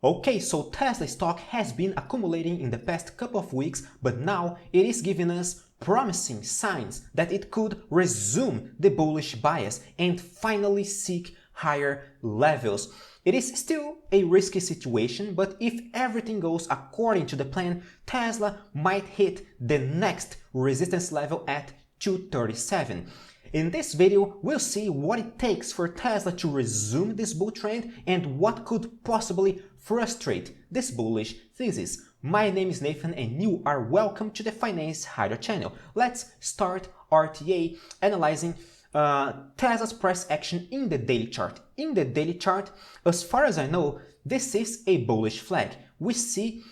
Okay, so Tesla stock has been accumulating in the past couple of weeks, but now it is giving us promising signs that it could resume the bullish bias and finally seek higher levels. It is still a risky situation, but if everything goes according to the plan, Tesla might hit the next resistance level at 237. In this video, we'll see what it takes for Tesla to resume this bull trend and what could possibly frustrate this bullish thesis. My name is Nathan and you are welcome to the Finance Hydra channel. Let's start RTA analyzing Tesla's price action in the daily chart. In the daily chart, as far as I know, this is a bullish flag. We see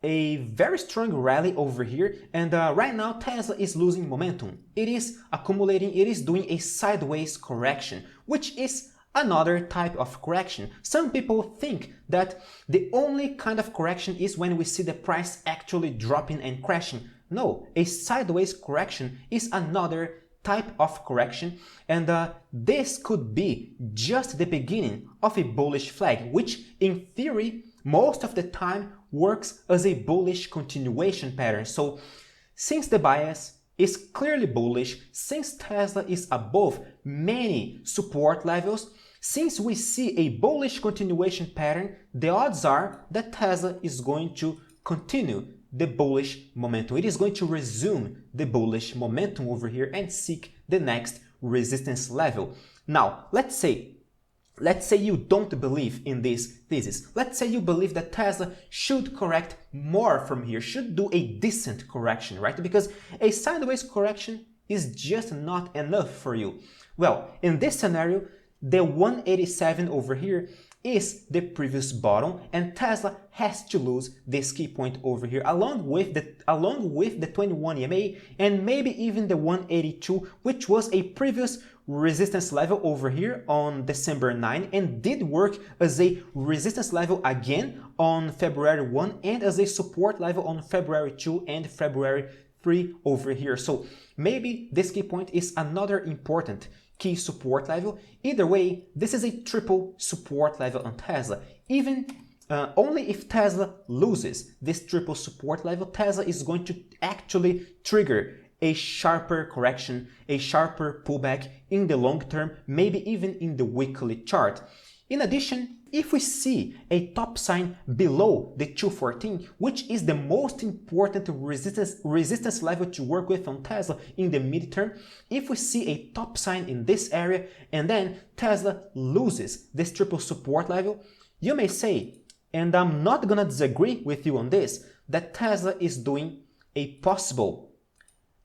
a very strong rally over here, and right now Tesla is losing momentum. It is accumulating, it is doing a sideways correction, which is another type of correction. Some people think that the only kind of correction is when we see the price actually dropping and crashing. No, a sideways correction is another type of correction, and this could be just the beginning of a bullish flag, which in theory most of the time works as a bullish continuation pattern. So since the bias is clearly bullish, since Tesla is above many support levels, since we see a bullish continuation pattern, the odds are that Tesla is going to continue the bullish momentum. It is going to resume the bullish momentum over here and seek the next resistance level. Now, let's say you don't believe in this thesis. Let's say you believe that Tesla should correct more from here, should do a decent correction, right? Because a sideways correction is just not enough for you. Well, in this scenario, the 187 over here is the previous bottom, and Tesla has to lose this key point over here along with the 21 EMA and maybe even the 182, which was a previous resistance level over here on December 9 and did work as a resistance level again on February 1 and as a support level on February 2 and February 3 over here. So maybe this key point is another important key support level. Either way, this is a triple support level on Tesla. Even only if Tesla loses this triple support level, Tesla is going to actually trigger a sharper correction, a sharper pullback in the long term, maybe even in the weekly chart. In addition, if we see a top sign below the 214, which is the most important resistance level to work with on Tesla in the midterm, if we see a top sign in this area and then Tesla loses this triple support level, you may say, and I'm not gonna disagree with you on this, that Tesla is doing a possible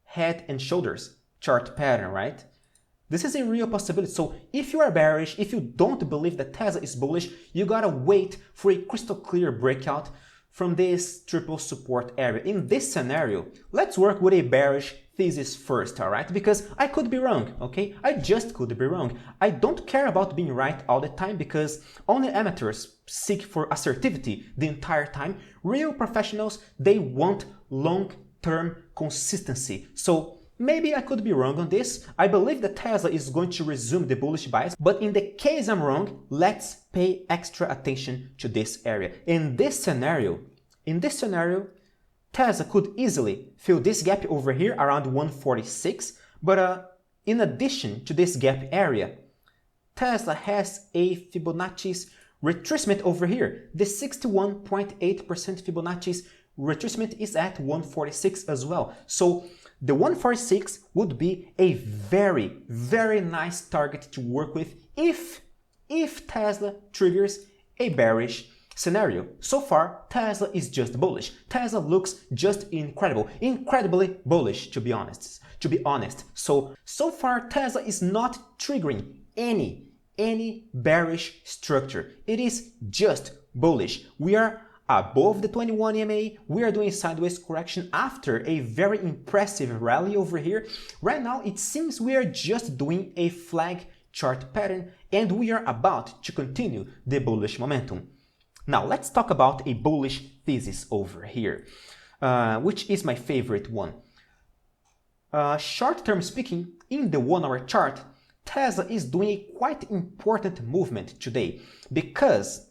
head and shoulders chart pattern, right? This is a real possibility. So if you are bearish, if you don't believe that Tesla is bullish, you gotta wait for a crystal clear breakout from this triple support area. In this scenario, let's work with a bearish thesis first, all right? Because I could be wrong, okay? I just could be wrong. I don't care about being right all the time because only amateurs seek for assertivity the entire time. Real professionals, they want long-term consistency. So maybe I could be wrong on this. I believe that Tesla is going to resume the bullish bias, but in the case I'm wrong, let's pay extra attention to this area. In this scenario, Tesla could easily fill this gap over here around 146, but in addition to this gap area, Tesla has a Fibonacci's retracement over here. The 61.8% Fibonacci's retracement is at 146 as well. So the 146 would be a very, very nice target to work with if Tesla triggers a bearish scenario. So far, Tesla is just bullish. Tesla looks just incredibly bullish, to be honest. So far, Tesla is not triggering any bearish structure. It is just bullish. We are above the 21 EMA, we are doing sideways correction after a very impressive rally over here. Right now, it seems we are just doing a flag chart pattern and we are about to continue the bullish momentum. Now, let's talk about a bullish thesis over here, which is my favorite one. Short-term speaking, in the 1 hour chart, Tesla is doing a quite important movement today because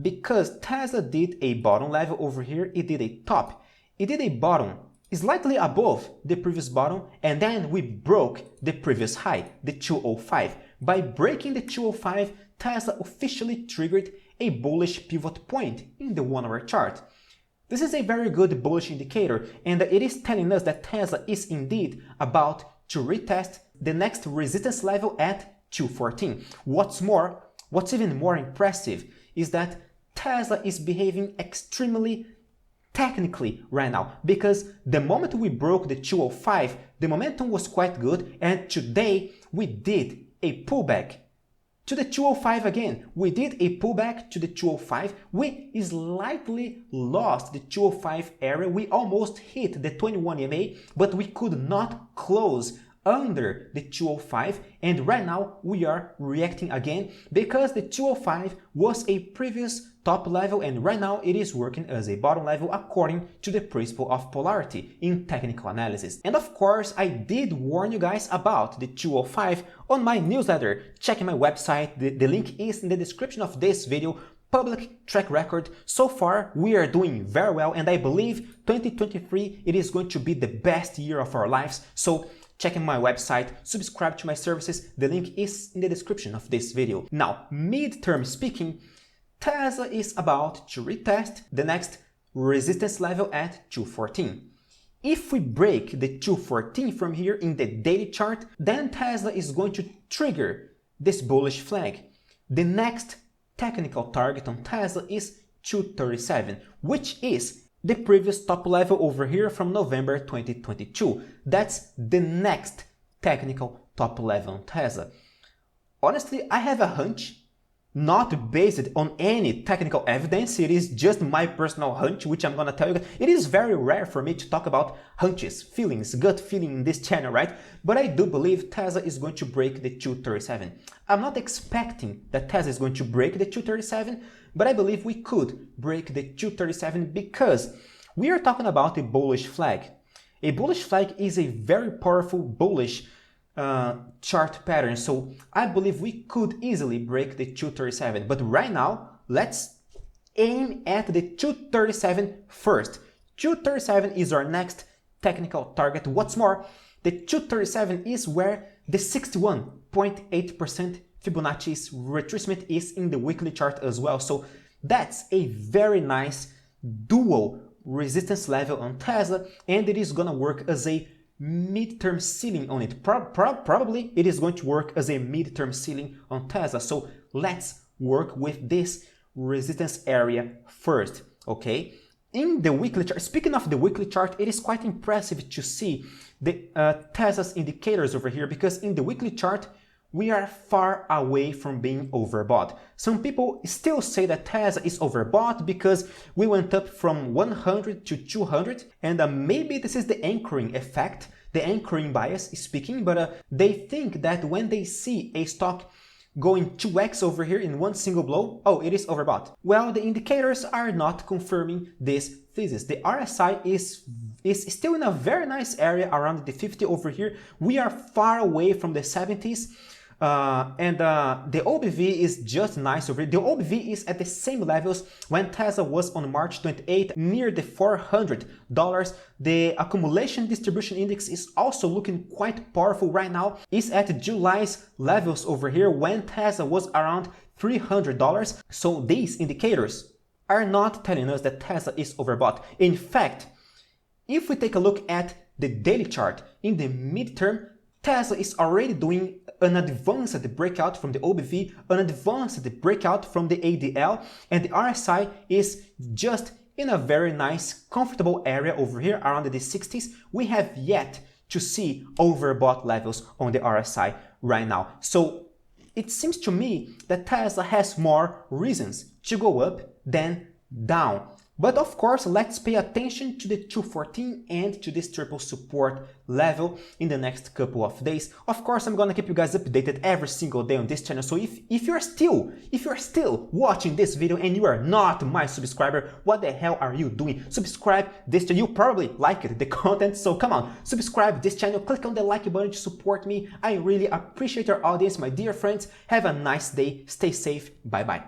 because Tesla did a bottom level over here, it did a top, it did a bottom slightly above the previous bottom, and then we broke the previous high, the 205. By breaking the 205, Tesla officially triggered a bullish pivot point in the 1 hour chart. This is a very good bullish indicator, and it is telling us that Tesla is indeed about to retest the next resistance level at 214. What's even more impressive is that Tesla is behaving extremely technically right now, because the moment we broke the 205, the momentum was quite good, and today we did a pullback to the 205 again. We did a pullback to the 205. We slightly lost the 205 area. We almost hit the 21 EMA, but we could not close under the 205, and right now we are reacting again because the 205 was a previous top level, and right now it is working as a bottom level according to the principle of polarity in technical analysis. And of course, I did warn you guys about the 205 on my newsletter. Check my website, the link is in the description of this video. Public track record. So far we are doing very well, and I believe 2023 it is going to be the best year of our lives. So check in my website, subscribe to my services, the link is in the description of this video. Now, midterm speaking, Tesla is about to retest the next resistance level at 214. If we break the 214 from here in the daily chart, then Tesla is going to trigger this bullish flag. The next technical target on Tesla is 237, which is the previous top level over here from November 2022. That's the next technical top level on Tesla. Honestly, I have a hunch, not based on any technical evidence. It is just my personal hunch, which I'm gonna tell you. It is very rare for me to talk about hunches, feelings, gut feeling in this channel, right? But I do believe Tesla is going to break the 237. I'm not expecting that Tesla is going to break the 237, but I believe we could break the 237 because we are talking about a bullish flag. A bullish flag is a very powerful bullish chart pattern, so I believe we could easily break the 237. But right now, let's aim at the 237 first. 237 is our next technical target. What's more, the 237 is where the 61.8% Fibonacci's retracement is in the weekly chart as well. So that's a very nice dual resistance level on Tesla, and it is gonna work as a midterm ceiling on it. Probably it is going to work as a midterm ceiling on Tesla. So let's work with this resistance area first, okay? In the weekly chart, speaking of the weekly chart, it is quite impressive to see the Tesla's indicators over here, because in the weekly chart, we are far away from being overbought. Some people still say that Tesla is overbought because we went up from 100 to 200, and maybe this is the anchoring effect, the anchoring bias speaking, but they think that when they see a stock going 2x over here in one single blow, oh, it is overbought. Well, the indicators are not confirming this thesis. The RSI is still in a very nice area around the 50 over here. We are far away from the 70s. The OBV is just nice over here. The OBV is at the same levels when Tesla was on March 28, near the $400. The accumulation distribution index is also looking quite powerful right now. It's at July's levels over here when Tesla was around $300. So these indicators are not telling us that Tesla is overbought. In fact, if we take a look at the daily chart in the midterm, Tesla is already doing an advanced breakout from the OBV, an advanced breakout from the ADL, and the RSI is just in a very nice, comfortable area over here around the 60s. We have yet to see overbought levels on the RSI right now. So it seems to me that Tesla has more reasons to go up than down. But of course, let's pay attention to the 214 and to this triple support level in the next couple of days. Of course, I'm gonna keep you guys updated every single day on this channel. So if you're still watching this video and you are not my subscriber, what the hell are you doing? Subscribe this channel. You probably liked the content, so come on, subscribe this channel, click on the like button to support me. I really appreciate your audience, my dear friends. Have a nice day, stay safe, bye bye.